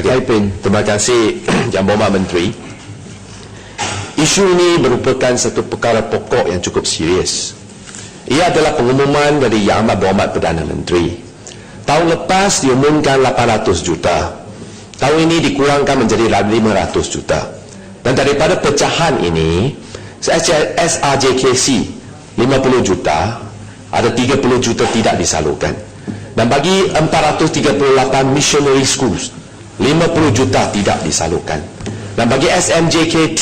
Taipin, terima kasih Yang Berhormat Menteri. Isu ini merupakan satu perkara pokok yang cukup serius. Ia adalah pengumuman dari Yang Amat Berhormat Perdana Menteri. Tahun lepas diumumkan 800 juta. Tahun ini dikurangkan menjadi 500 juta. Dan daripada pecahan ini, SRJKC 50 juta, ada 30 juta tidak disalurkan. Dan bagi 438 missionary schools, 50 juta tidak disalurkan. Dan bagi SMJKT,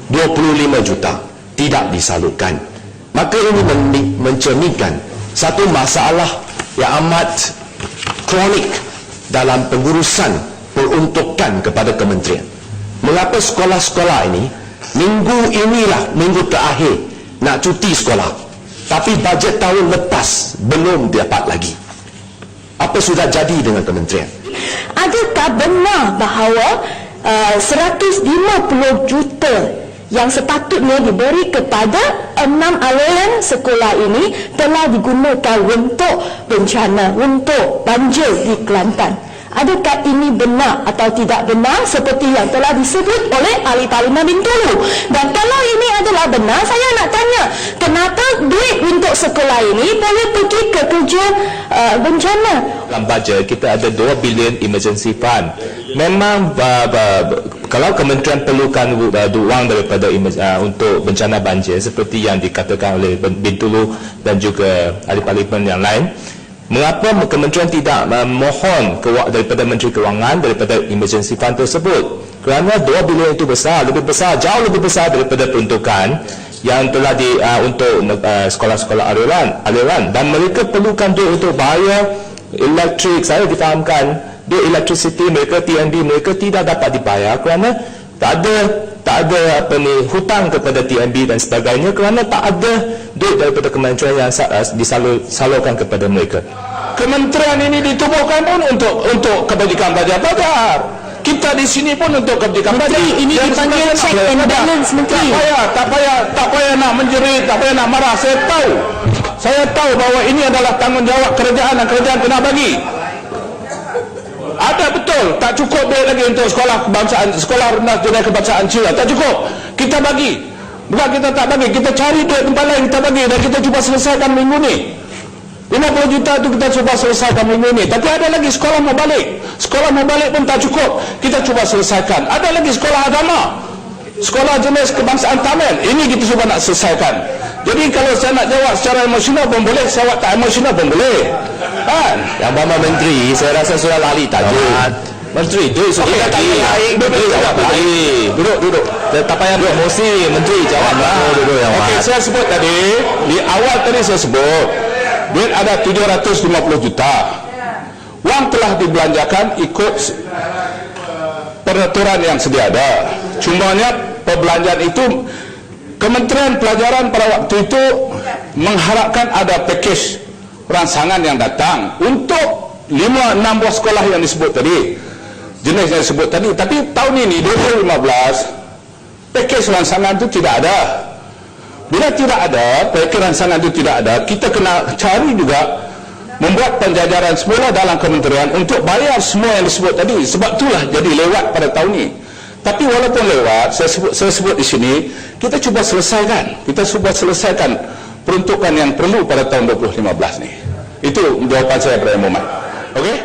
25 juta tidak disalurkan. Maka ini mencerminkan satu masalah yang amat kronik dalam pengurusan peruntukan kepada kementerian. Mengapa sekolah-sekolah ini minggu inilah minggu terakhir nak cuti sekolah, tapi bajet tahun lepas belum dapat lagi? Apa sudah jadi dengan kementerian? Adakah benar bahawa 150 juta yang sepatutnya diberi kepada 6 aliran sekolah ini telah digunakan untuk bencana, untuk banjir di Kelantan? Adakah ini benar atau tidak benar seperti yang telah disebut oleh Ahli Parlimen Bintulu? Dan kalau ini adalah benar, saya nak tanya, kenapa duit untuk sekolah ini boleh pergi ke kerja bencana? Dalam bajet kita ada 2 bilion emergency fund. Memang kalau kementerian perlukan wang daripada untuk bencana banjir seperti yang dikatakan oleh Bintulu dan juga Ahli Parlimen yang lain, mengapa kementerian tidak mohon daripada Menteri Kewangan daripada emergency fund tersebut? Kerana 2 bilion itu besar, lebih besar, jauh lebih besar daripada peruntukan yang telah untuk sekolah-sekolah aliran, dan mereka perlukan duit untuk bayar elektrik. Saya difahamkan duit electricity mereka, TNB mereka tidak dapat dibayar kerana tak ada hutang kepada TNB dan sebagainya, kerana tak ada duit daripada kementerian yang disalurkan kepada mereka. Kementerian ini ditubuhkan pun untuk kebajikan pelajar-pelajar. Kita di sini pun untuk kebajikan pelajar. Ini dipanggil check and balance, Menteri. Tak payah nak menjerit, tak payah nak marah. Saya tahu bahawa ini adalah tanggungjawab kerajaan dan kerajaan kena bagi. Ada betul, tak cukup duit lagi untuk sekolah kebangsaan, sekolah rendah jenayah kebangsaan Cina, tak cukup. Kita bagi. Bukan kita tak bagi, kita cari duit tempat lain kita bagi, dan kita cuba selesaikan minggu ni. 50 juta itu kita cuba selesaikan minggu ni. Tapi ada lagi sekolah mau balik. Sekolah mau balik pun tak cukup, kita cuba selesaikan. Ada lagi sekolah agama, sekolah jenis kebangsaan Tamil, ini kita cuba nak selesaikan. Jadi kalau saya nak jawab secara emosional pun boleh, saya tak emosional pun boleh. Kan? Yang Berhormat Menteri, saya rasa sudah lari tajuk. Menteri, duit sudah lagi. Duduk. Tak payah emosi, Menteri, jawablah. Okey, saya sebut tadi, di awal tadi saya sebut, duit ada 750 juta. Wang telah dibelanjakan ikut peraturan yang sedia ada. Cumanya perbelanjaan itu, Kementerian Pelajaran pada waktu itu mengharapkan ada pakej rangsangan yang datang untuk 5-6 buah sekolah yang disebut tadi, jenis yang disebut tadi. Tapi tahun ini 2015 pakej rangsangan itu tidak ada. Bila tidak ada pakej rangsangan itu tidak ada, kita kena cari juga membuat penjajaran semula dalam kementerian untuk bayar semua yang disebut tadi. Sebab itulah jadi lewat pada tahun ini. Tapi walaupun lewat, saya sebut di sini, kita cuba selesaikan. Kita cuba selesaikan peruntukan yang perlu pada tahun 2015 ni. Itu jawapan saya, Perdana Menteri. Okey?